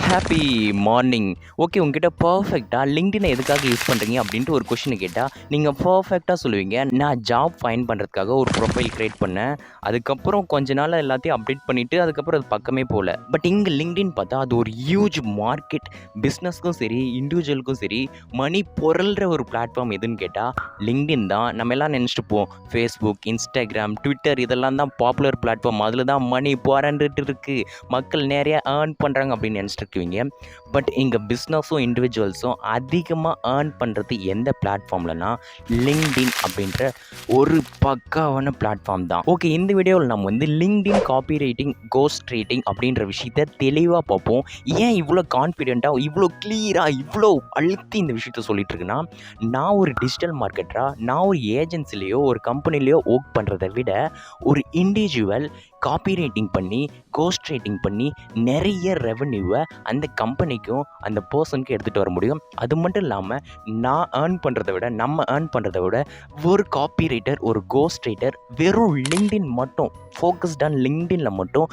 Happy morning. Okay, உங்ககிட்ட பர்ஃபெக்டாக லிங்க்டினை எதுக்காக யூஸ் பண்ணுறீங்க அப்படின்ட்டு ஒரு கொஷினை கேட்டால் நீங்கள் பர்ஃபெக்டாக சொல்லுவீங்க. நான் ஜாப் ஃபைண்ட் பண்ணுறதுக்காக ஒரு ப்ரொஃபைல் க்ரியேட் பண்ணேன். அதுக்கப்புறம் கொஞ்ச நாள் எல்லாத்தையும் அப்டேட் பண்ணிவிட்டு அதுக்கப்புறம் அது பக்கமே போகல. பட் இங்கே லிங்க்டின் பார்த்தா அது ஒரு ஹியூஜ் மார்க்கெட். பிஸ்னஸ்க்கும் சரி, இண்டிவிஜுவலுக்கும் சரி, மணி பொருள்ற ஒரு பிளாட்ஃபார்ம் எதுன்னு கேட்டால் லிங்க்டின் தான். நம்ம எல்லாம் நினச்சிட்டு போவோம் ஃபேஸ்புக், இன்ஸ்டாகிராம், ட்விட்டர் இதெல்லாம் தான் பாப்புலர் பிளாட்ஃபார்ம். அதில் தான் மணி புரண்டுட்டு இருக்குது, மக்கள் நிறைய ஏர்ன் பண்ணுறாங்க அப்படின்னு நினச்சிட்டு இருக்குவீங்க. பட் இங்கே பிஸ்னஸும் இண்டிவிஜுவல்ஸும் அதிகமாக ஏர்ன் பண்ணுறது எந்த பிளாட்ஃபார்ம்லனா லிங்க்டின் அப்படின்ற ஒரு பக்காவான பிளாட்ஃபார்ம் தான். ஓகே, இந்த வீடியோவில் நம்ம வந்து LinkedIn copy writing, ghost writing அப்படின்ற விஷயத்த தெளிவாக பார்ப்போம். ஏன் இவ்வளோ கான்ஃபிடென்ட்டாக, இவ்வளோ கிளியராக, இவ்வளோ அழுத்தி இந்த விஷயத்த சொல்லிட்டு இருக்குன்னா, நான் ஒரு டிஜிட்டல் மார்க்கெட்டராக, நான் ஒரு ஏஜென்சிலேயோ ஒரு கம்பெனிலேயோ ஒர்க் பண்ணுறதை விட ஒரு இண்டிவிஜுவல் காப்பி ரைட்டிங் பண்ணி, கோஸ்ட் ரைட்டிங் பண்ணி நிறைய ரெவன்யூவை அந்த கம்பெனிக்கும் அந்த பர்சனுக்கும் எடுத்துகிட்டு வர முடியும். அது மட்டும் இல்லாமல் நான் ஏர்ன் பண்ணுறதை விட, நம்ம ஏர்ன் பண்ணுறதை விட ஒரு காப்பி ரைட்டர், ஒரு கோஸ்ட் ரைட்டர் வெறும் லிங்க்டின் மட்டும், ஃபோக்கஸ்டான லிங்க்டினில் மட்டும்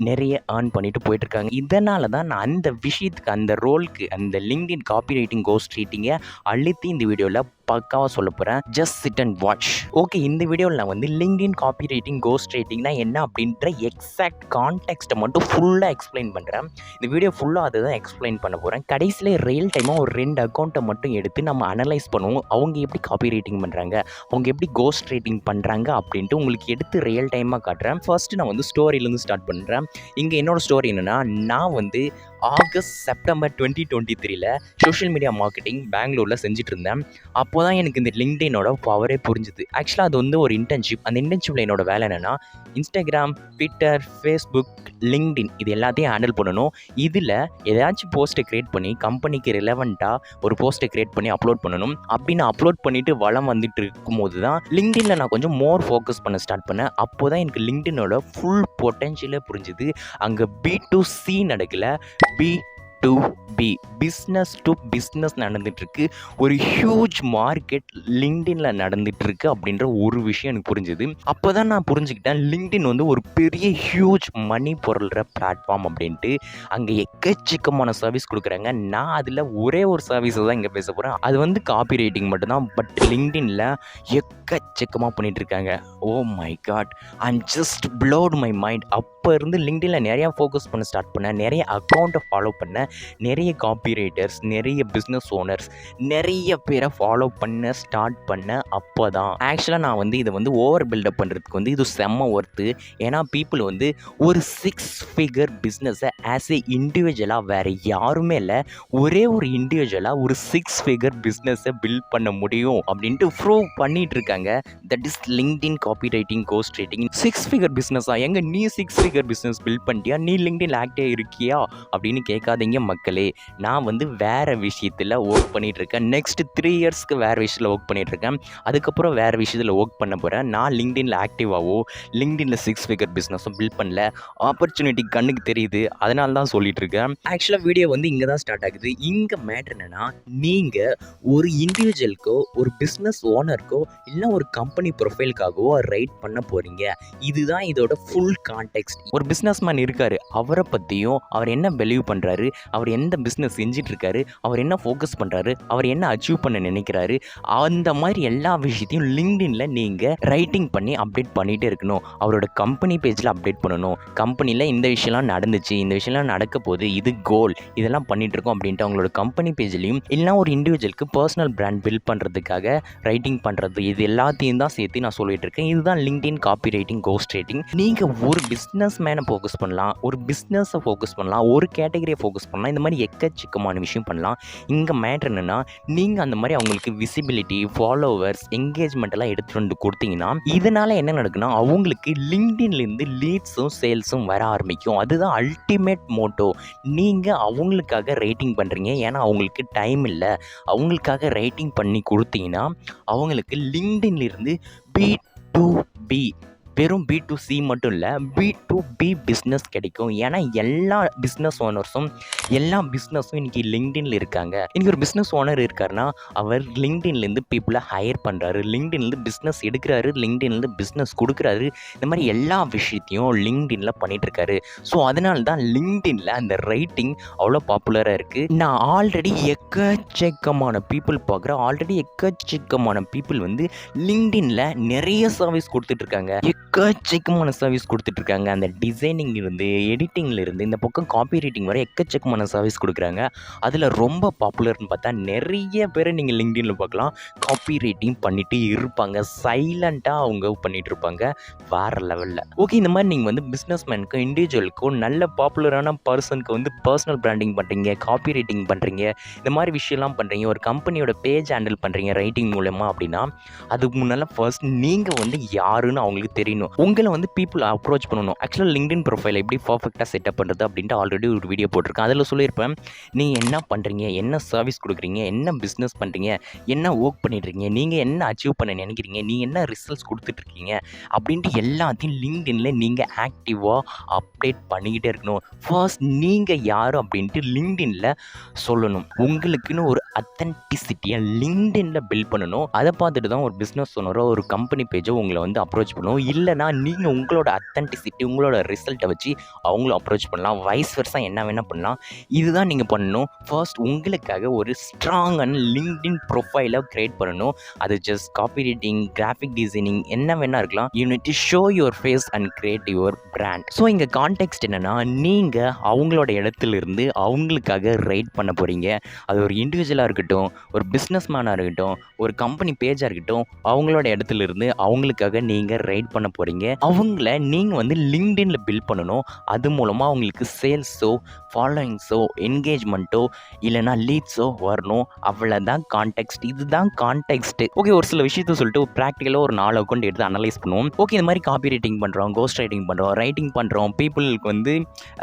நிறைய ஏர்ன் பண்ணிட்டு போயிட்டுருக்காங்க. இதனால தான் நான் அந்த விஷயத்துக்கு, அந்த ரோலுக்கு, அந்த லிங்க்டின் காப்பி ரைட்டிங், கோஸ்ட் ரைட்டிங்கை அழுத்தி இந்த வீடியோவில் பக்காவாக சொல்ல போகிறேன். Just sit and watch. Okay, இந்த வீடியோவில் நான் வந்து லிங்க்டின் காப்பி ரைட்டிங், கோஸ்ட் ரைட்டிங்னா என்ன அப்படின்ற எக்ஸாக்ட் கான்டெக்ஸ்ட்டை மட்டும் ஃபுல்லாக எக்ஸ்பிளைன் பண்ணுறேன். இந்த வீடியோ ஃபுல்லாக அதை தான் எக்ஸ்பிளைன் பண்ண போகிறேன். கடைசியில் ரியல் டைமாக ஒரு 2 அக்கௌண்ட்டை மட்டும் எடுத்து நம்ம அனலைஸ் பண்ணுவோம். அவங்க எப்படி காப்பி ரைட்டிங் பண்ணுறாங்க, அவங்க எப்படி கோஸ்ட் ரைட்டிங் பண்ணுறாங்க அப்படின்ட்டு உங்களுக்கு எடுத்து ரியல் டைமாக காட்டுறேன். ஃபர்ஸ்ட்டு நான் வந்து ஸ்டோரியிலேருந்து ஸ்டார்ட் பண்ணுறேன். இங்கே என்னோடய ஸ்டோரி என்னென்னா, நான் வந்து August September 2023 social media marketing பெங்களூரில் செஞ்சுட்டு இருந்தேன். அப்போ தான் எனக்கு இந்த லிங்க்டினோட பவரே புரிஞ்சுது. ஆக்சுவலாக அது வந்து ஒரு இன்டர்ன்ஷிப். அந்த இன்டர்ன்ஷிப்பில் என்னோட வேலை என்னென்னா, இன்ஸ்டாகிராம், ட்விட்டர், ஃபேஸ்புக், லிங்க்டின் இது எல்லாத்தையும் ஹேண்டில் பண்ணணும். இதில் ஏதாச்சும் போஸ்ட்டை க்ரியேட் பண்ணி கம்பெனிக்கு ரிலவெண்ட்டாக ஒரு போஸ்ட்டை க்ரியேட் பண்ணி அப்லோட் பண்ணணும். அப்படி நான் அப்லோட் பண்ணிவிட்டு வளம் வந்துட்டு இருக்கும்போது தான் லிங்க்டினில் நான் கொஞ்சம் மோர் ஃபோக்கஸ் பண்ண ஸ்டார்ட் பண்ணேன். அப்போ தான் எனக்கு லிங்க்டினோட ஃபுல் பொட்டென்ஷியலே புரிஞ்சுது. அங்கே B2C நடக்கலை, B2B, பிஸ்னஸ் டு பிஸ்னஸ் நடந்துகிட்ருக்கு. ஒரு ஹியூஜ் மார்க்கெட் லிங்க்டினில் நடந்துகிட்ருக்கு அப்படின்ற ஒரு விஷயம் எனக்கு புரிஞ்சுது. அப்போ தான் நான் புரிஞ்சுக்கிட்டேன் லிங்க்டின் வந்து ஒரு பெரிய ஹியூஜ் மணி பொருள்ற பிளாட்ஃபார்ம் அப்படின்ட்டு. அங்கே எக்கச்சக்கமான சர்வீஸ் கொடுக்குறாங்க. நான் அதில் ஒரே ஒரு சர்வீஸை தான் இங்கே பேச போகிறேன். அது வந்து காப்பி ரைட்டிங் மட்டும்தான். பட் லிங்க்டினில் எக்கச்சக்கமாக பண்ணிகிட்ருக்காங்க. Oh my God, I'm just blowed my mind. அப்போ இருந்து லிங்க்டினில் நிறையா ஃபோக்கஸ் பண்ண ஸ்டார்ட் பண்ணேன். நிறைய அக்கௌண்ட்டை ஃபாலோ பண்ணேன். நிறைய காப்பி ரைட்டர்ஸ், நிறைய பிஸ்னஸ் ஓனர்ஸ், நிறைய பேரை ஃபாலோ பண்ண ஸ்டார்ட் பண்ணேன். அப்போ தான் ஆக்சுவலாக நான் வந்து இதை வந்து ஓவர் பில்டப் பண்ணுறதுக்கு வந்து இது செம்ம ஒர்த்து. ஏன்னா பீப்புள் வந்து ஒரு 6 ஃபிகர் பிஸ்னஸை ஆஸ் ஏ இண்டிவிஜுவலாக, வேறு யாருமே இல்லை, ஒரே ஒரு இண்டிவிஜுவலாக ஒரு 6 ஃபிகர் பிஸ்னஸை பில்ட் பண்ண முடியும் அப்படின்ட்டு ப்ரூவ் பண்ணிகிட்டு இருக்காங்க. That is LinkedIn copy writing, ghost writing. 6 figure பிஸ்னஸா? எங்க நீ 6 ஃபிகர் பிஸ்னஸ் பில்ட் பண்ணிட்டியா? நீ லிங்க்டின் ஆக்டிவாக இருக்கியா அப்படின்னு கேட்காதீங்க மக்களே. நான் வந்து வேறு விஷயத்தில் ஒர்க் பண்ணிகிட்ருக்கேன். நெக்ஸ்ட் 3 இயர்ஸ்க்கு வேறு விஷயத்தில் ஒர்க் பண்ணிகிட்ருக்கேன். அதுக்கப்புறம் வேறு விஷயத்தில் ஒர்க் பண்ண போகிறேன். நான் லிங்க்டினில் ஆக்டிவாகவோ, லிங்க்டினில் 6 ஃபிகர் பிஸ்னஸும் பில்ட் பண்ணல. ஆப்பர்ச்சுனிட்டி கண்ணுக்கு தெரியுது, அதனால தான் சொல்லிகிட்ருக்கேன். ஆக்சுவலாக வீடியோ வந்து இங்கே தான் ஸ்டார்ட் ஆகுது. இங்கே மேட்ரு என்னென்னா, நீங்கள் ஒரு இண்டிவிஜுவலுக்கோ, ஒரு பிஸ்னஸ் ஓனருக்கோ, இல்லை ஒரு கம்பெனி ப்ரொஃபைலுக்காகவோ ரைட் பண்ண போகிறீங்க. இதுதான் இதோட ஃபுல் கான்டெக்ஸ்ட். ஒரு பிஸ்னஸ் மேன் இருக்கார், அவரை பற்றியும், அவர் என்ன பிலீவ் பண்ணுறாரு, அவர் எந்த பிஸ்னஸ் செஞ்சிட்ருக்காரு, அவர் என்ன ஃபோக்கஸ் பண்ணுறாரு, அவர் என்ன அச்சீவ் பண்ண நினைக்கிறாரு, அந்த மாதிரி எல்லா விஷயத்தையும் லிங்க்டினில் நீங்கள் ரைட்டிங் பண்ணி அப்டேட் பண்ணிகிட்டே இருக்கணும். அவரோட கம்பெனி பேஜில் அப்டேட் பண்ணணும். கம்பெனியில் இந்த விஷயம்லாம் நடந்துச்சு, இந்த விஷயம்லாம் நடக்க போகுது, இது கோல், இதெல்லாம் பண்ணிகிட்ருக்கோம் அப்படின்ட்டு அவங்களோட கம்பெனி பேஜ்லேயும், இல்லைனா ஒரு இண்டிவிஜுவலுக்கு பர்சனல் பிராண்ட் பில்ட் பண்ணுறதுக்காக ரைட்டிங் பண்ணுறது, இது எல்லாத்தையும் தான் சேர்த்து நான் சொல்லிகிட்டு இருக்கேன். இதுதான் LinkedIn copy writing, ghost writing. நீங்கள் ஒரு பிஸ்னஸ் மேனை ஃபோக்கஸ் பண்ணலாம், ஒரு பிஸ்னஸை ஃபோக்கஸ் பண்ணலாம், ஒரு கேட்டகரியை ஃபோக்கஸ் பண்ணலாம். இந்த மாதிரி எக்கச்சக்கமான விஷயம் பண்ணலாம். இங்கே மேட்ரு என்னென்னா, நீங்கள் அந்த மாதிரி அவங்களுக்கு விசிபிலிட்டி, ஃபாலோவர்ஸ், என்கேஜ்மெண்ட் எல்லாம் எடுத்துகிட்டு வந்து கொடுத்தீங்கன்னா, இதனால் என்ன நடக்குன்னா, அவங்களுக்கு லிங்க்டின்லேருந்து லீட்ஸும் சேல்ஸும் வர ஆரம்பிக்கும். அதுதான் அல்டிமேட் மோட்டோ. நீங்கள் அவங்களுக்காக ரைட்டிங் பண்ணுறீங்க, ஏன்னா அவங்களுக்கு டைம் இல்லை. அவங்களுக்காக ரைட்டிங் பண்ணி கொடுத்தீங்கன்னா, அவங்களுக்கு லிங்க்டின்லேருந்து B2B வெறும் B2C மட்டும் இல்லை, B2B பிஸ்னஸ் கிடைக்கும். ஏன்னா எல்லா பிஸ்னஸ் ஓனர்ஸும் இன்றைக்கி லிங்க்டின்ல இருக்காங்க. இன்றைக்கி ஒரு பிஸ்னஸ் ஓனர் இருக்காருன்னா அவர் லிங்க்டின்லேருந்து பீப்புளை ஹையர் பண்ணுறாரு, லிங்க்டின்லேருந்து பிஸ்னஸ் எடுக்கிறாரு, லிங்க்டின்லேருந்து பிஸ்னஸ் கொடுக்குறாரு. இந்த மாதிரி எல்லா விஷயத்தையும் லிங்க்டின்ல பண்ணிட்டு இருக்காரு. ஸோ அதனால தான் லிங்க்டின்ல அந்த ரைட்டிங் அவ்வளோ பாப்புலராக இருக்குது. நான் ஆல்ரெடி எக்கச்சக்கமான பீப்புள் பார்க்குறேன். எக்கச்சக்கமான பீப்புள் வந்து லிங்க்டின்ல நிறைய சர்வீஸ் கொடுத்துட்ருக்காங்க. எக்கச்சக்கமான சர்வீஸ் கொடுத்துட்ருக்காங்க. அந்த டிசைனிங் இருந்து, எடிட்டிங்ல இருந்து, இந்த பக்கம் காப்பி ரைட்டிங் வரை எக்கச்சக்கமான சர்வீஸ் கொடுக்குறாங்க. அதில் ரொம்ப பாப்புலர்னு பார்த்தா நிறைய பேரை நீங்கள் லிங்க்டின்ல பார்க்கலாம். காப்பி ரைட்டிங் பண்ணிட்டு இருப்பாங்க, சைலண்ட்டாக அவங்க பண்ணிட்டு இருப்பாங்க. வேறு லெவலில். ஓகே, இந்த மாதிரி நீங்கள் வந்து பிஸ்னஸ்மேனுக்கும் இண்டிவிஜுவலுக்கும் நல்ல பாப்புலரான பர்சனுக்கு வந்து பர்சனல் பிராண்டிங் பண்ணுறீங்க, காப்பி ரைட்டிங் பண்ணுறீங்க, இந்த மாதிரி விஷயம்லாம் பண்ணுறீங்க, ஒரு கம்பெனியோட பேஜ் ஹேண்டில் பண்ணுறீங்க ரைட்டிங் மூலமாக அப்படின்னா அதுக்கு முன்னால் ஃபர்ஸ்ட் நீங்கள் வந்து யாருன்னு அவங்களுக்கு தெரியணும். உங்களை வந்து பீப்புள் அப்ரோச் பண்ணணும். ஆக்சுவலாக லிங்க்டின் ப்ரொஃபைல் எப்படி பர்ஃபெக்டாக செட்டப் பண்ணுறது அப்படின்ட்டு ஆல்ரெடி ஒரு வீடியோ போட்டிருக்கேன். அதில் சொல்லியிருப்பேன், நீங்கள் என்ன பண்ணுறீங்க, என்ன சர்வீஸ் கொடுக்குறீங்க, என்ன பிஸ்னஸ் பண்ணுறீங்க, என்ன ஒர்க் பண்ணிட்டுருக்கீங்க, நீங்கள் என்ன அச்சீவ் பண்ண நினைக்கிறீங்க, நீங்கள் என்ன ரிசல்ட்ஸ் கொடுத்துட்ருக்கீங்க அப்படின்ட்டு எல்லாத்தையும் லிங்க்டின்ல நீங்கள் ஆக்டிவாக அப்டேட் பண்ணிக்கிட்டே இருக்கணும். ஃபர்ஸ்ட் நீங்கள் யார் அப்படின்ட்டு லிங்க்டின்ல சொல்லணும். உங்களுக்குன்னு ஒரு அத்தன்டிசிட்டியை லிங்க்டின்ல பில்ட் பண்ணணும். அதை பார்த்துட்டு தான் ஒரு பிஸ்னஸ் ஓனரோ ஒரு கம்பெனி பேஜோ உங்களை வந்து அப்ரோச் பண்ணுவோம். இல்லைனா நீங்கள் உங்களோட அத்தன்டிசிட்டி, உங்களோட ரிசல்ட்டை வச்சு அவங்களும் அப்ரோச் பண்ணலாம். வைஸ் வெர்சா என்ன வேணால் பண்ணலாம். இதுதான் நீங்கள் பண்ணணும். ஃபர்ஸ்ட் உங்களுக்காக ஒரு ஸ்ட்ராங்கான லிங்க்டின் ப்ரொஃபைலை க்ரியேட் பண்ணணும். அது just copy writing, graphic designing என்ன வேணா இருக்கலாம். You need to show your face and create your brand. So இங்கே கான்டெக்ஸ்ட் என்னென்னா, நீங்கள் அவங்களோட இடத்துலேருந்து அவங்களுக்காக ரைட் பண்ண போகிறீங்க. அது ஒரு இண்டிவிஜுவலாக இருக்கட்டும், ஒரு பிஸ்னஸ் மேனாக இருக்கட்டும், ஒரு கம்பெனி பேஜாக இருக்கட்டும், அவங்களோட இடத்துலேருந்து அவங்களுக்காக நீங்கள் ரைட் பண்ண போகிறீங்க. அவங்கள நீங்கள் வந்து லிங்க்டின்ல பில்ட் பண்ணணும். அது மூலமாக அவங்களுக்கு சேல்ஸோ, ஃபாலோயிங்ஸோ, என்கேஜ்மெண்ட்டோ இல்லைனா லீட்ஸோ வரணும். அவ்வளோதான் கான்டெக்ஸ்ட். இதுதான் கான்டெக்ஸ்ட். ஓகே, ஒரு சில விஷயத்த சொல்லிட்டு ப்ராக்டிக்கலாக ஒரு 4 அக்கௌண்ட் எடுத்து அனலைஸ் பண்ணுவோம். ஓகே, இந்த மாதிரி காப்பி ரைட்டிங் பண்ணுறோம், கோஸ்ட் ரைட்டிங் பண்ணுறோம், ரைட்டிங் பண்ணுறோம், பீப்புளுக்கு வந்து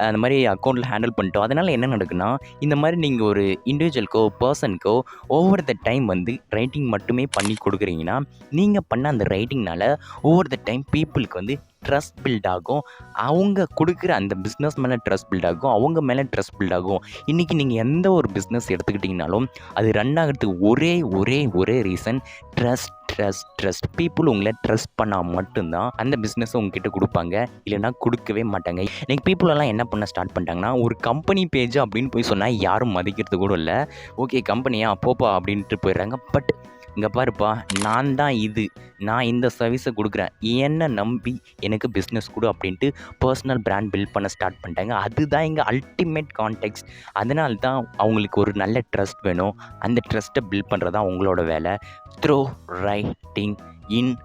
அந்த மாதிரி அக்கௌண்ட்டில் ஹேண்டில் பண்ணிட்டோம். அதனால் என்ன நடக்குன்னா, இந்த மாதிரி நீங்கள் ஒரு இண்டிவிஜுவலுக்கோ பர்சனுக்கோ ஓவர் த டைம் வந்து ரைட்டிங் மட்டுமே பண்ணி கொடுக்குறீங்கன்னா, நீங்கள் பண்ண அந்த ரைட்டிங்னால ஓவர் த டைம் பீப்புளுக்கு வந்து ட்ரஸ்ட் பில்ட் ஆகும். அவங்க கொடுக்குற அந்த பிஸ்னஸ் மேலே ட்ரஸ்ட் பில்ட் ஆகும், அவங்க மேலே ட்ரஸ்ட் பில்ட் ஆகும். இன்றைக்கி நீங்கள் எந்த ஒரு பிஸ்னஸ் எடுத்துக்கிட்டிங்கனாலும் அது ரன் ஆகிறதுக்கு ஒரே ரீசன் ட்ரஸ்ட். பீப்புள் உங்களை ட்ரஸ்ட் பண்ணால் மட்டும்தான் அந்த பிஸ்னஸை உங்ககிட்ட கொடுப்பாங்க, இல்லைனா கொடுக்கவே மாட்டாங்க. இன்றைக்கி பீப்புளெல்லாம் என்ன பண்ண ஸ்டார்ட் பண்ணிட்டாங்கன்னா, ஒரு கம்பெனி பேஜ் அப்படின்னு போய் சொன்னால் யாரும் மதிக்கிறது கூட இல்லை. ஓகே, கம்பெனியா போப்பா அப்படின்ட்டு போயிடுறாங்க. பட் இங்கே பாருப்பா, நான் இந்த சர்வீஸை கொடுக்குறேன், என்ன நம்பி எனக்கு பிஸ்னஸ் கொடு அப்படின்ட்டு பர்சனல் பிராண்ட் பில்ட் பண்ண ஸ்டார்ட் பண்ணிட்டாங்க. அதுதான் இங்கே அல்டிமேட் கான்டெக்ஸ்ட். அதனால தான் அவங்களுக்கு ஒரு நல்ல ட்ரஸ்ட் வேணும். அந்த ட்ரஸ்ட்டை பில்ட் பண்ணுறது தான் உங்களோட வேலை. Throw writing in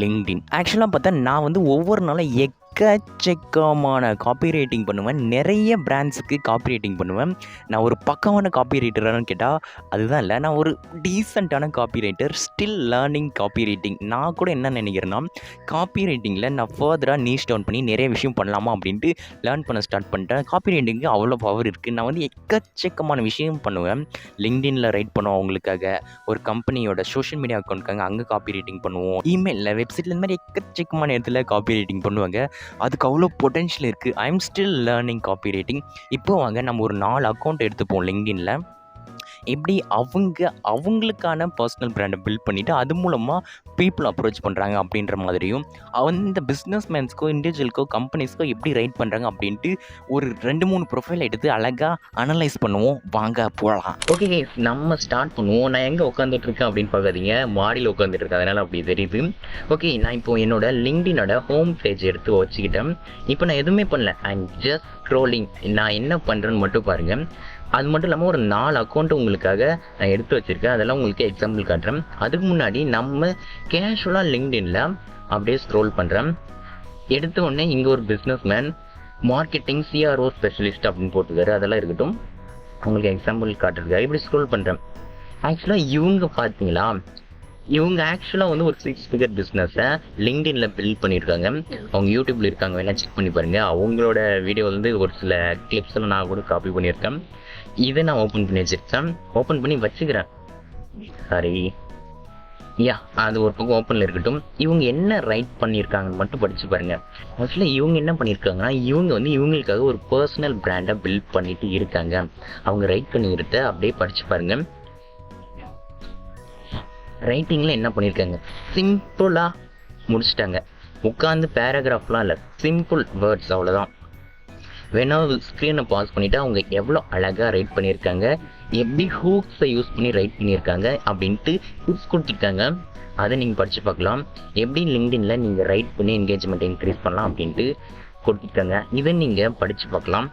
LinkedIn. ஆக்சுவலாக பார்த்தா நான் வந்து ஒவ்வொரு நாளும் எக்கச்சக்கமான காப்பி ரைட்டிங் பண்ணுவேன். நிறைய பிராண்ட்ஸுக்கு காப்பி ரைட்டிங் பண்ணுவேன். நான் ஒரு பக்கமான காப்பி ரைட்டரானு கேட்டால் அதுதான் இல்லை. நான் ஒரு டீசெண்டான copy writer, still learning copy writing. நான் கூட என்ன நினைக்கிறேன்னா, காப்பி ரைட்டிங்கில் நான் ஃபர்தராக நீஷ் டவுன் பண்ணி நிறைய விஷயம் பண்ணலாமா அப்படின்ட்டு லேர்ன் பண்ண ஸ்டார்ட் பண்ணிட்டேன். காப்பி ரைட்டிங்க்கு அவ்வளோ பவர் இருக்குது. நான் வந்து எக்கச்சக்கமான விஷயம் பண்ணுவேன். லிங்க்டின்ல ரைட் பண்ணுவோம் அவங்களுக்காக, ஒரு கம்பெனியோட சோஷியல் மீடியா அக்கௌண்ட்காக அங்கே காப்பி ரைட்டிங் பண்ணுவோம், இமெயிலில், வெப்சைட்டில், இந்த மாதிரி எக்கச்சக்கமான இடத்துல காப்பி ரைட்டிங் பண்ணுவாங்க. அதுக்கு அவ்வளோ பொட்டென்ஷியல் இருக்குது. I am still learning copy writing. இப்போ வாங்க நம்ம ஒரு 4 அக்கௌண்ட் எடுத்துப்போம் லிங்க்டின்ல. எப்படி அவங்களுக்கான பர்சனல் பிராண்டை பில்ட் பண்ணிவிட்டு அது மூலமாக பீப்புள் அப்ரோச் பண்ணுறாங்க அப்படின்ற மாதிரியும், அந்த பிஸ்னஸ்மேன்ஸ்க்கோ இண்டிவிஜுவலுக்கோ கம்பெனிஸ்க்கோ எப்படி ரைட் பண்ணுறாங்க அப்படின்ட்டு ஒரு 2-3 ப்ரொஃபைல் எடுத்து அழகாக அனலைஸ் பண்ணுவோம். வாங்க போகலாம். ஓகே, நம்ம ஸ்டார்ட் பண்ணுவோம். நான் எங்கே உட்காந்துட்ருக்கேன் அப்படின்னு பார்க்காதீங்க, மாடியில் உட்காந்துட்ருக்கேன், அதனால் அப்படி தெரியுது. ஓகே, நான் இப்போ என்னோட லிங்க்டினோட ஹோம் பேஜ் எடுத்து வச்சுக்கிட்டேன். இப்போ நான் எதுவுமே பண்ணல, ஐ எம் ஜஸ்ட் ஸ்க்ரோலிங். நான் என்ன பண்ணுறேன்னு மட்டும் பாருங்கள். அது மட்டும் இல்லாமல் ஒரு 4 அக்கௌண்ட்டு உங்களுக்காக நான் எடுத்து வச்சுருக்கேன். அதெல்லாம் உங்களுக்கு எக்ஸாம்பிள் காட்டுறேன். அதுக்கு முன்னாடி நம்ம கேஷுவலாக லிங்க்டின்ல அப்படியே ஸ்க்ரோல் பண்ணுறேன். எடுத்த உடனே இங்கே ஒரு business man marketing CRO specialist அப்படின்னு போட்டுருக்காரு. அதெல்லாம் இருக்கட்டும், உங்களுக்கு எக்ஸாம்பிள் காட்டுறதுக்காக இப்படி ஸ்க்ரோல் பண்ணுறேன். ஆக்சுவலாக இவங்க பார்த்தீங்களா, இவங்க ஆக்சுவலாக வந்து ஒரு 6 ஃபிகர் பிஸ்னஸை லிங்க்டின்ல பில்ட் பண்ணியிருக்காங்க. அவங்க யூடியூப்ல இருக்காங்க, வேணா செக் பண்ணி பாருங்கள். அவங்களோட வீடியோ வந்து ஒரு சில கிளிப்ஸ் எல்லாம் நான் கூட காப்பி பண்ணியிருக்கேன். இதை நான் ஓப்பன் பண்ணி வச்சுருக்கேன். ஓப்பன் பண்ணி வச்சுக்கிறேன். சாரி, அது ஒரு பக்கம் ஓப்பனில் இருக்கட்டும். இவங்க என்ன ரைட் பண்ணியிருக்காங்கன்னு மட்டும் படித்து பாருங்கள். ஆக்சுவலாக இவங்க என்ன பண்ணியிருக்காங்கன்னா, இவங்க வந்து இவங்களுக்காக ஒரு பர்சனல் பிராண்டை பில்ட் பண்ணிட்டு இருக்காங்க. அவங்க ரைட் பண்ணிக்கிறத அப்படியே படித்து பாருங்கள். ரைட்டிங்கில் என்ன பண்ணியிருக்காங்க, சிம்பிளாக முடிச்சிட்டாங்க. உட்காந்து பேராகிராஃப்லாம் இல்லை, சிம்பிள் வேர்ட்ஸ், அவ்வளோதான். வேணா ஸ்க்ரீனை பாஸ் பண்ணிவிட்டு அவங்க எவ்வளோ அழகாக ரைட் பண்ணியிருக்காங்க, எப்படி ஹூக்ஸை யூஸ் பண்ணி ரைட் பண்ணியிருக்காங்க அப்படின்ட்டு டிப்ஸ் கொடுத்துருக்காங்க. அதை நீங்கள் படித்து பார்க்கலாம். எப்படி லிங்க்டினில் நீங்கள் ரைட் பண்ணி என்கேஜ்மெண்ட் இன்க்ரீஸ் பண்ணலாம் அப்படின்ட்டு கொடுத்துருக்காங்க. இதை நீங்கள் படித்து பார்க்கலாம்.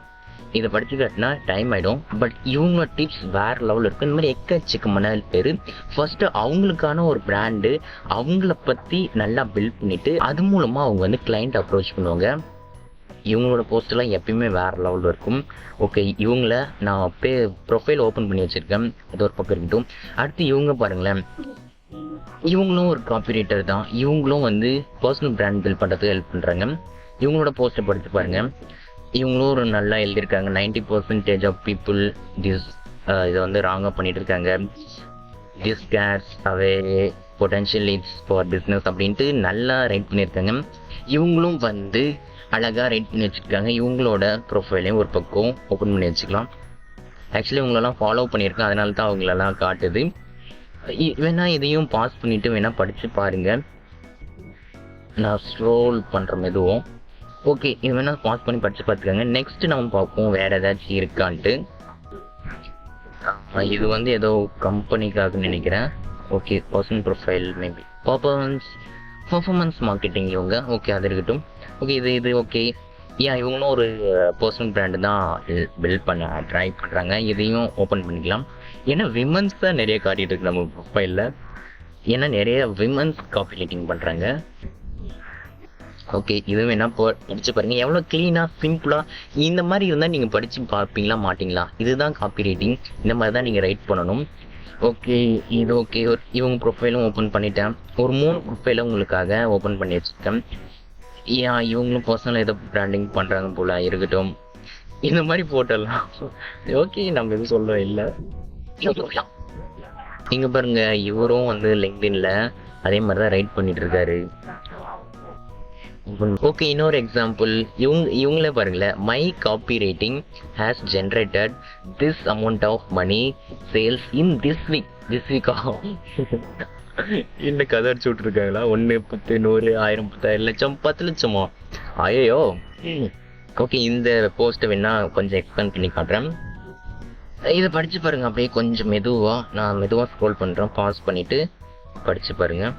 இதை படித்து காட்டினா டைம் ஆகிடும். பட் இவங்க டிப்ஸ் வேறு லெவலில் இருக்குது. இந்த மாதிரி எக்கச்சக்கமான பேர் ஃபஸ்ட்டு அவங்களுக்கான ஒரு பிராண்டு அவங்கள பற்றி நல்லா பில்ட் பண்ணிவிட்டு அது மூலமாக அவங்க வந்து கிளைண்ட் அப்ரோச் பண்ணுவாங்க. இவங்களோட போஸ்டெல்லாம் எப்பயுமே வேறு லெவலில் இருக்கும். ஓகே, இவங்கள நான் ப்ரொஃபைல் ஓப்பன் பண்ணி வச்சுருக்கேன். அது ஒரு பக்கம் இருக்கட்டும். அடுத்து இவங்க பாருங்களேன், இவங்களும் ஒரு காப்பிரைட்டர் தான். இவங்களும் வந்து பர்சனல் பிராண்ட் பில்ட் பண்ணுறதுக்கு ஹெல்ப் பண்ணுறாங்க. இவங்களோட போஸ்ட்டை படித்து பாருங்கள். இவங்களும் ஒரு நல்லா எழுதியிருக்காங்க. 90% ஆஃப் பீப்புள் இதை வந்து ராங்காக பண்ணிகிட்டு இருக்காங்க. This cares away potential leads for business அப்படின்ட்டு நல்லா ரைட் பண்ணியிருக்காங்க. இவங்களும் வந்து அழகாக ரைட் பண்ணி வச்சுருக்காங்க. இவங்களோட ப்ரொஃபைலையும் ஒரு பக்கம் ஓப்பன் பண்ணி வச்சுக்கலாம். ஆக்சுவலி இவங்களெல்லாம் ஃபாலோ பண்ணியிருக்கேன், அதனால தான் அவங்களெல்லாம் காட்டுது. வேணால் இதையும் பாஸ் பண்ணிவிட்டு வேணால் படித்து பாருங்கள். நான் ஸ்க்ரோல் பண்ணுற மெதுவும். ஓகே, இது வேணால் பாஸ் பண்ணி படித்து பார்த்துக்கோங்க. நெக்ஸ்ட்டு நம்ம பார்ப்போம் வேறு ஏதாச்சும் இருக்கான்ட்டு. இது வந்து ஏதோ கம்பெனிக்காக நினைக்கிறேன். Okay, personal profile maybe performance marketing இவங்க. ஓகே, அது இருக்கட்டும். ஓகே, இது ஓகே. இவங்களும் ஒரு பர்சனல் பிராண்டு தான் பில்ட் பண்ண ட்ரை பண்ணுறாங்க. இதையும் ஓப்பன் பண்ணிக்கலாம். ஏன்னா விமன்ஸ் தான் நிறைய காட்டிகிட்டு இருக்கு நம்ம ப்ரொஃபைலில். ஏன்னா நிறைய விமன்ஸ் காப்பி ரைட்டிங் பண்ணுறாங்க. ஓகே, இது வேணா படித்து பாருங்கள். எவ்வளோ க்ளீனாக சிம்பிளாக இந்த மாதிரி இருந்தால் நீங்கள் படித்து பார்ப்பீங்களா மாட்டிங்களா? இதுதான் காப்பி ரைட்டிங். இந்த மாதிரி தான் நீங்கள் ரைட் பண்ணணும். ஓகே, இது ஓகே. இவங்க ப்ரொஃபைலும் ஓப்பன் பண்ணிட்டேன். ஒரு 3 ப்ரொஃபைலை உங்களுக்காக ஓப்பன் பண்ணி வச்சுருக்கேன். இவங்களும் பர்சனல் ஏதோ பிராண்டிங் பண்ணுறாங்க போல் இருக்கட்டும். இந்த மாதிரி போட்டலாம். ஓகே, நம்ம எதுவும் சொல்ல இல்லை. இங்கே பாருங்க, இவரும் வந்து லிங்க்டின்ல அதே மாதிரி தான் ரைட் பண்ணிட்டு இருக்காரு. ஓகே, இன்னொரு எக்ஸாம்பிள் இவங்களே பாருங்களேன். My copy writing has generated this amount of money sales in this வீக்கா. இந்த கதை அடிச்சு விட்டுருக்காங்களா? 1, 10, 100, 1000, 10,000, லட்சம், 10 லட்சமா? ஐயோ. ஓகே, இந்த போஸ்ட்டை வேணா கொஞ்சம் எக்ஸ்பிளைன் பண்ணி காட்டுறேன். இதை படித்து பாருங்கள். அப்படியே கொஞ்சம் நான் மெதுவாக ஸ்க்ரோல் பண்ணுறேன். பாஸ் பண்ணிவிட்டு படித்து பாருங்கள்.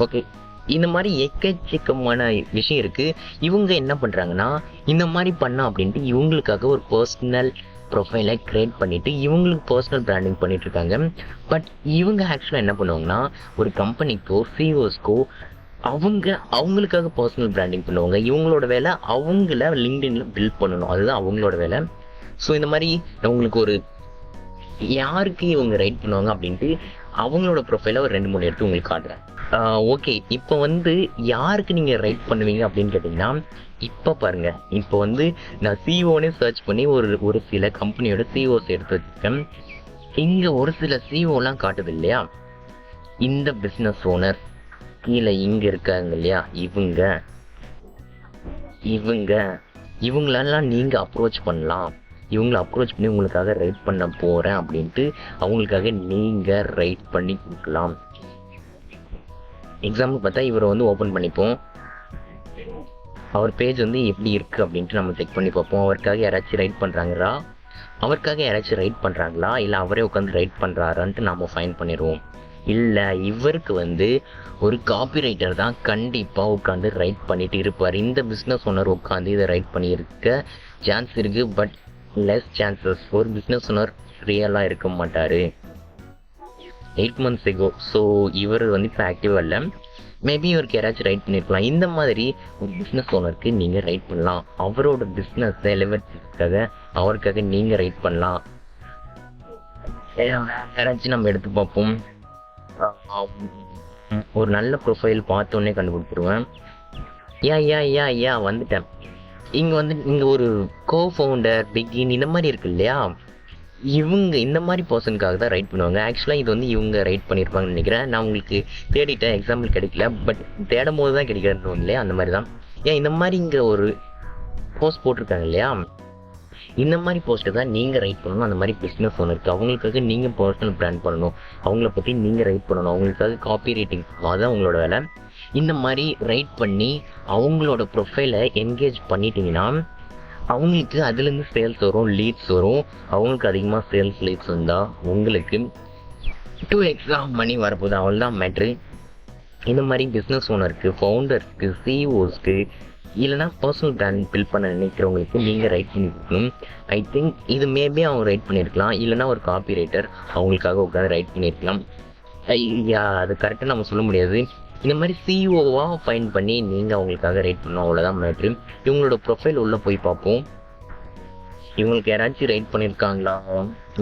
ஓகே, இந்த மாதிரி எக்கச்சக்கமான விஷயம் இருக்குது. இவங்க என்ன பண்ணுறாங்கன்னா, இந்த மாதிரி பண்ணோம் அப்படின்ட்டு இவங்களுக்காக ஒரு பர்சனல் ப்ரொஃபைலை க்ரியேட் பண்ணிவிட்டு இவங்களுக்கு பர்சனல் பிராண்டிங் பண்ணிட்டு இருக்காங்க. பட் இவங்க ஆக்சுவலாக என்ன பண்ணுவாங்கன்னா, ஒரு கம்பெனிக்கோ சிஓஸ்க்கோ அவங்களுக்காக பர்சனல் பிராண்டிங் பண்ணுவாங்க. இவங்களோட வேலை அவங்கள லிங்க்டின்ல பில்ட் பண்ணணும். அதுதான் அவங்களோட வேலை. ஸோ இந்த மாதிரி அவங்களுக்கு ஒரு யாருக்கு இவங்க ரைட் பண்ணுவாங்க அப்படின்ட்டு அவங்களோட ப்ரொஃபைலை ஒரு 2-3 எடுத்து உங்களுக்கு காட்டுறேன். ஓகே, இப்போ வந்து யாருக்கு நீங்கள் ரைட் பண்ணுவீங்க அப்படின்னு கேட்டிங்கன்னா, இப்போ பாருங்கள். இப்போ வந்து நான் சிஓனே சர்ச் பண்ணி ஒரு சில கம்பெனியோட சிஓஸ் எடுத்து வச்சுருக்கேன். இங்கே ஒரு சில சிஓலாம் காட்டுது இல்லையா? இந்த பிஸ்னஸ் ஓனர் கீழே இங்கே இருக்காங்க இல்லையா? இவங்களெல்லாம் நீங்கள் அப்ரோச் பண்ணலாம். இவங்களை அப்ரோச் பண்ணி உங்களுக்காக ரைட் பண்ண போகிறேன் அப்படின்ட்டு அவங்களுக்காக நீங்கள் ரைட் பண்ணி கொடுக்கலாம். எக்ஸாம்பிள் பார்த்தா இவரை வந்து ஓப்பன் பண்ணிப்போம். அவர் பேஜ் வந்து எப்படி இருக்குது அப்படின்ட்டு நம்ம செக் பண்ணி பார்ப்போம். அவருக்காக யாராச்சும் ரைட் பண்ணுறாங்களா இல்லை அவரே உட்காந்து ரைட் பண்ணுறாரான்ட்டு நம்ம ஃபைன் பண்ணிடுவோம். இல்லை, இவருக்கு வந்து ஒரு காப்பி ரைட்டர் தான் கண்டிப்பாக உட்காந்து ரைட் பண்ணிட்டு இருப்பார். இந்த பிஸ்னஸ் ஓனர் உட்காந்து இதை ரைட் பண்ணியிருக்க சான்ஸ் இருக்குது. But less chances. ஒரு பிஸ்னஸ் ஓனர் ரியலாக இருக்க மாட்டார். 8 months ago. ஸோ இவர் வந்து இப்போ ஆக்டிவாக இல்லை. மேபி இவருக்கு யாராச்சும் ரைட் பண்ணியிருக்கலாம். இந்த மாதிரி ஒரு பிஸ்னஸ் ஓனருக்கு நீங்கள் ரைட் பண்ணலாம். அவரோட பிஸ்னஸை எலிவேட்காக அவருக்காக நீங்கள் ரைட் பண்ணலாம். யாராச்சும் நம்ம எடுத்து பார்ப்போம். ஒரு நல்ல ப்ரொஃபைல் பார்த்தோன்னே கண்டுபிடிச்சிருவேன். வந்துட்டேன். இங்கே ஒரு கோஃபவுண்டர், பிகின் இந்த மாதிரி இருக்கு இல்லையா, இவங்க இந்த மாதிரி பர்சனுக்காக தான் ரைட் பண்ணுவாங்க. ஆக்சுவலாக இது வந்து இவங்க ரைட் பண்ணியிருப்பாங்கன்னு நினைக்கிறேன். நான் உங்களுக்கு தேடிட்டேன், எக்ஸாம்பிள் கிடைக்கல, பட் தேடும் போது தான் கிடைக்கிறதுன்னு இல்லையா, அந்த மாதிரி தான். ஏன் இந்த மாதிரி இங்கே ஒரு போஸ்ட் போட்டிருக்காங்க இல்லையா, இந்த மாதிரி போஸ்ட்டை தான் நீங்கள் ரைட் பண்ணணும். அந்த மாதிரி பிஸ்னஸ் ஒன்று இருக்குது, அவங்களுக்காக நீங்கள் பர்சனல் பிராண்ட் பண்ணணும், அவங்கள பற்றி நீங்கள் ரைட் பண்ணணும், அவங்களுக்காக காப்பி ரைட்டிங் அதுதான் உங்களோட வேலை. இந்த மாதிரி ரைட் பண்ணி அவங்களோட ப்ரொஃபைலை என்கேஜ் பண்ணிட்டீங்கன்னா அவங்களுக்கு அதுலேருந்து சேல்ஸ் வரும், லீட்ஸ் வரும். அவங்களுக்கு அதிகமாக சேல்ஸ் லீட்ஸ் வந்தால் உங்களுக்கு 2x மணி வரப்போகுது. அவ்வளோதான் மேட்ரு. இந்த மாதிரி பிஸ்னஸ் ஓனருக்கு, ஃபவுண்டர்ஸ்க்கு, சிஇஓஸ்க்கு இல்லைனா பர்சனல் பிராண்ட் பில்ட் பண்ண நினைக்கிறவங்களுக்கு நீங்கள் ரைட் பண்ணி கொடுக்கணும். ஐ திங்க் இது மேபி அவங்க ரைட் பண்ணியிருக்கலாம், இல்லைனா ஒரு காப்பி ரைட்டர் அவங்களுக்காக உட்காந்து ரைட் பண்ணியிருக்கலாம். அது கரெக்டாக நம்ம சொல்ல முடியாது. இந்த மாதிரி சிஇஓவாக ஃபைண்ட் பண்ணி நீங்கள் அவங்களுக்காக ரைட் பண்ணணும், அவ்வளோதான் மேட்ரு. இவங்களோட ப்ரொஃபைல் உள்ளே போய் பார்ப்போம். இவங்களுக்கு யாராச்சும் ரைட் பண்ணியிருக்காங்களா,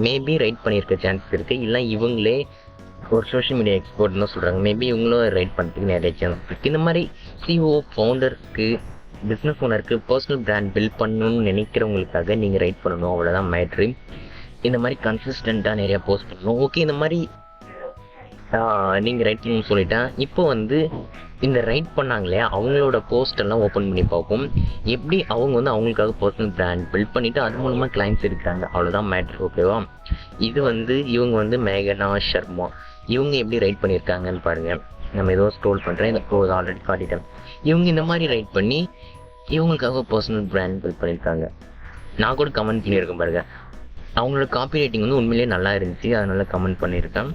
மேபி ரைட் பண்ணியிருக்க சான்சஸ் இருக்குது. இல்லை இவங்களே ஒரு சோஷியல் மீடியா எக்ஸ்பர்ட்னு தான் சொல்கிறாங்க, மேபி இவங்களும் ரைட் பண்ணுறதுக்கு நிறைய சான்சஸ் இருக்குது. இந்த மாதிரி சிஇஓ, ஃபவுண்டர்ஸ்க்கு, பிஸ்னஸ் ஓனருக்கு பர்சனல் பிராண்ட் பில்ட் பண்ணணும்னு நினைக்கிறவங்களுக்காக நீங்கள் ரைட் பண்ணணும், அவ்வளோதான் மேட்ரு. இந்த மாதிரி கன்சிஸ்டண்ட்டாக நிறையா போஸ்ட் பண்ணணும். ஓகே, இந்த மாதிரி நீங்கள் ரைட் பண்ணணும்னு சொல்லிட்டேன். இப்போ வந்து இந்த ரைட் பண்ணாங்களே அவங்களோட போஸ்டெல்லாம் ஓப்பன் பண்ணி பார்ப்போம். எப்படி அவங்க வந்து அவங்களுக்காக பர்சனல் பிராண்ட் பில்ட் பண்ணிவிட்டு அது மூலமாக கிளைண்ட்ஸ் இருக்காங்க, அவ்வளோதான் மேட்ரு. ஓகேவா, இது வந்து இவங்க வந்து மேகனா சர்மா, இவங்க எப்படி ரைட் பண்ணியிருக்காங்கன்னு பாருங்கள். நம்ம ஏதோ ஸ்க்ரோல் பண்ணுறேன், இந்த ப்ரோஸ் ஆல்ரெடி காட்டிட்டேன். இவங்க இந்த மாதிரி ரைட் பண்ணி இவங்களுக்காக பர்சனல் பிராண்ட் பில்ட் பண்ணியிருக்காங்க. நான் கூட கமெண்ட் பண்ணியிருக்கேன் பாருங்கள். அவங்களோட காப்பி ரைட்டிங் வந்து உண்மையிலேயே நல்லா இருந்துச்சு, அதனால கமெண்ட் பண்ணியிருக்கேன்.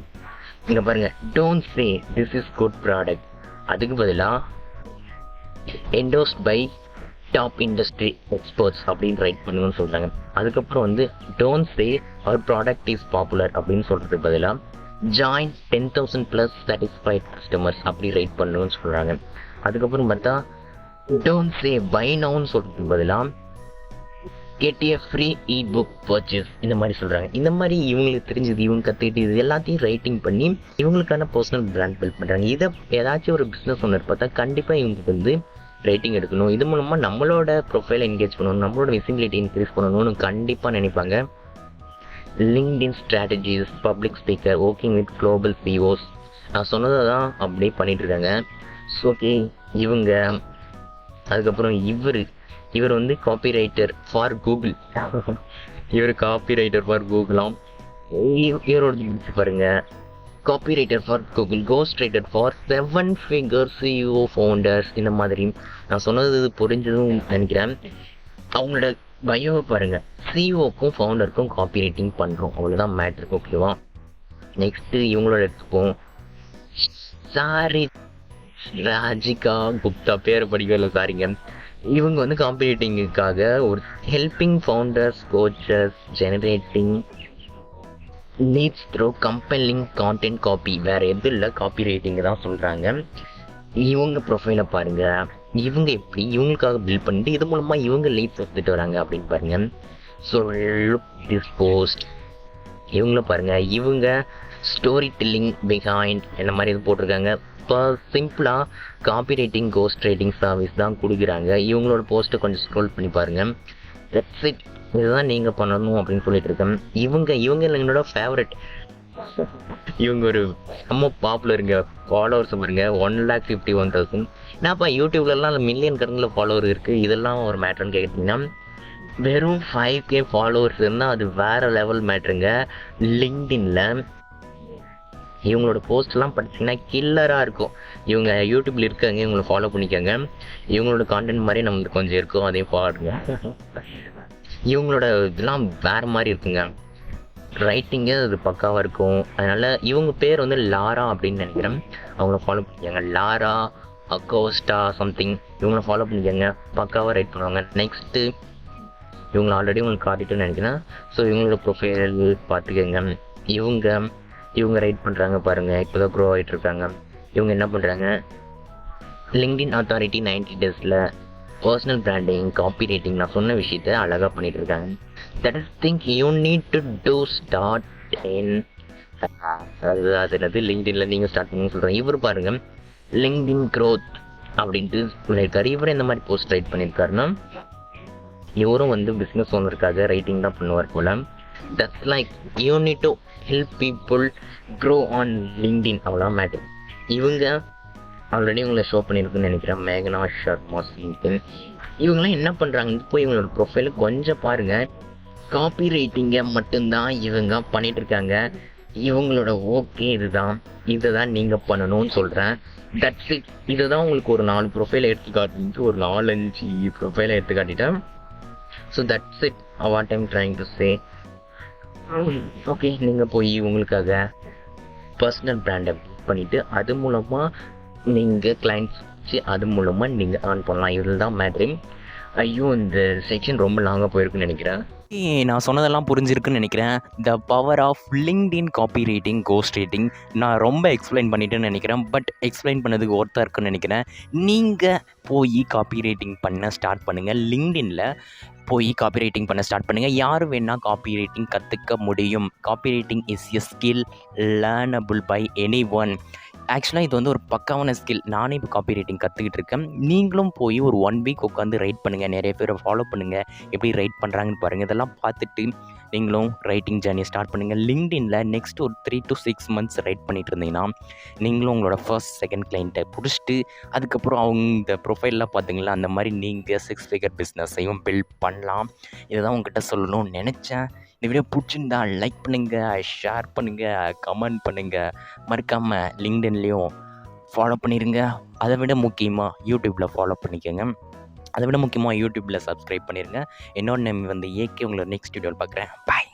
இங்கே பாருங்கள், don't say this is good product, அதுக்கு பதிலாக endorsed by top industry experts அப்படின்னு ரைட் பண்ணுங்கன்னு சொல்கிறாங்க. அதுக்கப்புறம் வந்து don't say our product is popular அப்படின்னு சொல்கிறதுக்கு பதிலாக ஜாயின் 10,000+ satisfied கஸ்டமர்ஸ் அப்படி ரைட் பண்ணுங்கன்னு சொல்கிறாங்க. அதுக்கப்புறம் பார்த்தா டோன்ட் சே பை நவுன்னு சொல்கிறதுக்கு பதிலாக கெட் ஏ ஃப்ரீ இ-புக் பர்ச்சேஸ் இந்த மாதிரி சொல்கிறாங்க. இந்த மாதிரி இவங்களுக்கு தெரிஞ்சது, இவங்க கற்றுக்கிட்டு இது எல்லாத்தையும் ரைட்டிங் பண்ணி இவங்களுக்கான பர்சனல் பிராண்ட் பில்ட் பண்ணுறாங்க. இதை ஏதாச்சும் ஒரு பிஸ்னஸ் ஓனர் பார்த்தா கண்டிப்பாக இவங்களுக்கு வந்து ரேட்டிங் எடுக்கணும், இது மூலமாக நம்மளோட ப்ரொஃபைலை என்கேஜ் பண்ணணும், நம்மளோட விசிபிலிட்டி இன்க்ரீஸ் பண்ணணும்னு கண்டிப்பாக நினைப்பாங்க. LinkedIn strategies, public speaker, working with global CEOs, நான் சொன்னதை தான் அப்படியே பண்ணிகிட்ருக்காங்க. ஓகே, இவங்க அதுக்கப்புறம் இவர் வந்து காப்பி ரைட்டர் ஃபார் கூகுள், இவர் காப்பி ரைட்டர் ஃபார் கூகுளாம். இவரோட பாருங்க, copy writer for Google, ghost writer for 7 figure CEO founders. இந்த மாதிரி நான் சொன்னது புரிஞ்சதும் நினைக்கிறேன். அவங்களோட பயோவை பாருங்கள், சிஇஓக்கும் ஃபவுண்டருக்கும் காப்பி ரைட்டிங் பண்ணுறோம், அவ்வளோதான் மேட்ரு. ஓகேவா, நெக்ஸ்ட்டு இவங்களோட எடுத்துப்போம். சாரி ராஜிகா குப்தா, பேரை படிக்கல, சாரிங்க. இவங்க வந்து காப்பி ரைட்டிங்குக்காக ஒரு helping founders, coaches, generating leads through compelling content copy, வேறு எதுவும் இல்லை, காப்பி ரைட்டிங் தான் சொல்கிறாங்க. இவங்க ப்ரொஃபைலை பாருங்கள், இவங்க எப்படி இவங்களுக்காக பில்ட் பண்ணிட்டு இது மூலமாக இவங்க லீட்ஸ் எடுத்துகிட்டு வராங்க அப்படின்னு பாருங்கள். ஸோ லுக் திஸ் போஸ்ட், இவங்கள பாருங்கள், இவங்க ஸ்டோரி டெல்லிங் பிஹைண்ட் என்ன மாதிரி இது போட்டிருக்காங்க. இப்போ சிம்பிளாக copy writing, ghost writing service தான் கொடுக்குறாங்க. இவங்களோட போஸ்ட்டை கொஞ்சம் ஸ்க்ரோல் பண்ணி பாருங்கள். தட்ஸ் இட், இதுதான் நீங்கள் பண்ணணும் அப்படின்னு சொல்லிட்டு இருக்கேன். இவங்க என்னோட ஃபேவரட். இவங்க ஒரு ரொம்ப பாப்புலருங்க, ஃபாலோவர்ஸ் பாருங்க 1,51,000. என்னப்பா யூடியூப்லலாம் மில்லியன் கணக்கில் ஃபாலோவர் இருக்குது, இதெல்லாம் ஒரு மேட்டர்னு கேட்டிங்கன்னா வெறும் 5K ஃபாலோவர்ஸ் இருந்தால் அது வேறு லெவல் மேட்ருங்க. லிங்க்டின்ல இவங்களோட போஸ்ட்லாம் படிச்சிங்கன்னா கில்லராக இருக்கும். இவங்க யூடியூப்பில் இருக்காங்க, இவங்களை ஃபாலோ பண்ணிக்கோங்க. இவங்களோட கான்டென்ட் மாதிரி நம்மளுக்கு கொஞ்சம் இருக்கும், அதையும் பாருங்க. இவங்களோட இதெல்லாம் வேறு மாதிரி இருக்குங்க, ரைட்டிங்கே அது பக்காவாக இருக்கும். அதனால் இவங்க பேர் வந்து லாரா அப்படின்னு நினைக்கிறேன், அவங்கள ஃபாலோ பண்ணிக்கோங்க. லாரா அக்கோஸ்டா சம்திங், இவங்கள ஃபாலோ பண்ணிக்கோங்க, பக்காவாக ரைட் பண்ணுவாங்க. நெக்ஸ்ட்டு இவங்களை ஆல்ரெடி உங்களுக்கு காட்டிட்டுன்னு நினைக்கிறேன். ஸோ இவங்களோட ப்ரொஃபைல் பார்த்துக்கோங்க. இவங்க ரைட் பண்ணுறாங்க பாருங்கள், இப்போ தான் க்ரோ ஆகிட்டு இருக்காங்க. இவங்க என்ன பண்ணுறாங்க, லிங்க்டின் அத்தாரிட்டி 90 daysல பர்சனல் பிராண்டிங், காப்பி ரைட்டிங், நான் சொன்ன விஷயத்த அழகாக பண்ணிகிட்டு இருக்காங்க. That is thing you need to do start in, அது என்னது லிங்க்டின்ல நீங்கள் ஸ்டார்ட் பண்ணுன்னு சொல்கிறேன். இவர் பாருங்கள், லிங்க்டின் க்ரோத் அப்படின்ட்டு சொல்லியிருக்காரு. இவர் இந்த மாதிரி போஸ்ட் ரைட் பண்ணியிருக்காருன்னா இவரும் வந்து பிஸ்னஸ் ஓனருக்காக ரைட்டிங் தான் பண்ணுவார் போல். That's like you need to help people grow on LinkedIn, அவ்வளோ மேட்டர். இவங்க ஆல்ரெடி உங்களை ஷோ பண்ணியிருக்குன்னு நினைக்கிறேன், மேகனா ஷர்மா சிங்டன். இவங்களாம் என்ன பண்ணுறாங்கன்னு போய் இவங்களோட ப்ரொஃபைலை கொஞ்சம் பாருங்கள். காப்பி ரைட்டிங்கை மட்டும்தான் இவங்க பண்ணிகிட்ருக்காங்க. இவங்களோட ஓகே இதை தான் நீங்கள் பண்ணணும்னு சொல்கிறேன். That's it. இதை தான் உங்களுக்கு ஒரு 4 ப்ரொஃபைலை எடுத்து காட்டிட்டு ஒரு 4-5 ப்ரொஃபைலை எடுத்து காட்டிட்டேன். So that's it what I'm trying to say. Okay, நீங்கள் போய் உங்களுக்காக பர்சனல் பிராண்டை பண்ணிவிட்டு அது மூலமாக நீங்கள் கிளைண்ட்ஸ் வச்சு அது மூலமாக நீங்கள் ஏர்ன் பண்ணலாம். இதில் தான் மேட்ரு. ஐயோ, இந்த செக்ஷன் ரொம்ப லாங்காக போயிருக்குன்னு நினைக்கிறேன். நான் சொன்னதெல்லாம் புரிஞ்சிருக்குன்னு நினைக்கிறேன். The power of LinkedIn copy writing, ghost writing நான் ரொம்ப எக்ஸ்பிளைன் பண்ணிட்டேன்னு நினைக்கிறேன். பட் எக்ஸ்பிளைன் பண்ணதுக்கு ஒர்த்தாக இருக்குன்னு நினைக்கிறேன். நீங்கள் போய் காப்பி ரைட்டிங் பண்ண ஸ்டார்ட் பண்ணுங்கள். லிங்க்டின்ல போய் காப்பி ரைட்டிங் பண்ண ஸ்டார்ட் பண்ணுங்கள். யார் வேணால் காப்பி ரைட்டிங் கற்றுக்க முடியும். Copy writing is a skill learnable by anyone. ஆக்சுவலாக இது வந்து ஒரு பக்காவான ஸ்கில். நானே இப்போ காப்பி ரைட்டிங் கற்றுக்கிட்டு இருக்கேன். நீங்களும் போய் ஒரு 1 வீக் உட்காந்து ரைட் பண்ணுங்கள். நிறைய பேரை ஃபாலோ பண்ணுங்கள், எப்படி ரைட் பண்ணுறாங்கன்னு பாருங்கள். இதெல்லாம் பார்த்துட்டு நீங்களும் ரைட்டிங் ஜேர்னியை ஸ்டார்ட் பண்ணுங்கள். லிங்க்டின்ல நெக்ஸ்ட் ஒரு 3 to 6 months ரைட் பண்ணிட்டு இருந்தீங்கன்னா நீங்களும் உங்களோட ஃபர்ஸ்ட் செகண்ட் கிளைண்ட்டை பிடிச்சிட்டு அதுக்கப்புறம் அவங்க ப்ரொஃபைல்லாம் பார்த்தீங்களா, அந்த மாதிரி நீங்கள் 6 figure பிஸ்னஸையும் பில்ட் பண்ணலாம். இதை தான் உங்ககிட்ட சொல்லணும்னு நினச்சேன். இந்த வீடியோ பிடிச்சிருந்தா லைக் பண்ணுங்கள், ஷேர் பண்ணுங்கள், கமெண்ட் பண்ணுங்கள். மறக்காமல் லிங்க்டின்லேயும் ஃபாலோ பண்ணிடுங்க. அதை விட முக்கியமாக யூடியூப்பில் ஃபாலோ பண்ணிக்கோங்க. அதை விட முக்கியமாக யூடியூப்பில் சப்ஸ்கிரைப் பண்ணிடுங்க. என்னோட நேம் வந்து ஏகே. உங்களை நெக்ஸ்ட் வீடியோவில் பார்க்குறேன். பாய்.